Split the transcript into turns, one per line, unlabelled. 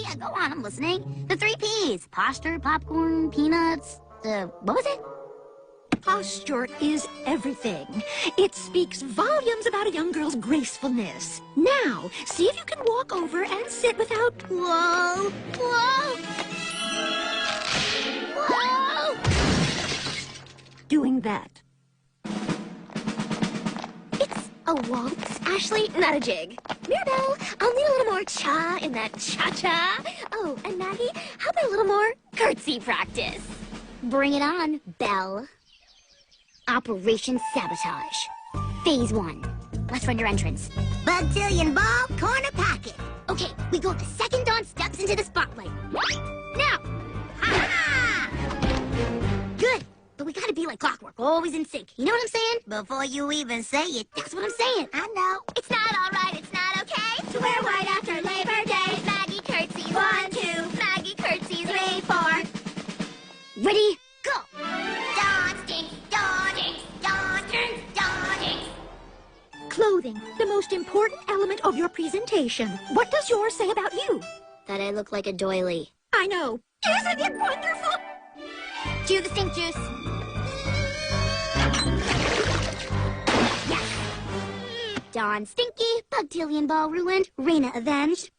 Yeah, go on, I'm listening. The 3 Ps. Posture, popcorn, peanuts, what was it?
Posture is everything. It speaks volumes about a young girl's gracefulness. Now, see if you can walk over and sit without...
Whoa! Whoa! Whoa!
doing that.
It's a waltz, Ashley, not a jig. Mirabelle, I'll need a little more cha in that cha-cha. Oh, and Maggie, how about a little more curtsy practice?
Bring it on, Belle. Operation Sabotage. Phase 1. Let's run your entrance. Bugtillion ball, corner pocket. Okay, we go the second Dawn steps into the spotlight. Now! Ha-ha! Good, but we gotta be like clockwork, always in sync. You know what I'm saying? Before you even say it, that's what I'm saying. I know.
It's not all right, it's not okay to wear white after Labor Day. Maggie curtsies, 1, 2. Maggie curtsies, 3, 4.
Ready?
Go! Dawn stinks, Dawn jinx, Dawn turns, Dawn jinx.
Clothing, the most important element of your presentation. What does yours say about you?
That I look like a doily.
I know. Isn't it wonderful?
Chew the stink juice. Yes. Dawn stinky, Bugtillion ball ruined, Raina avenged.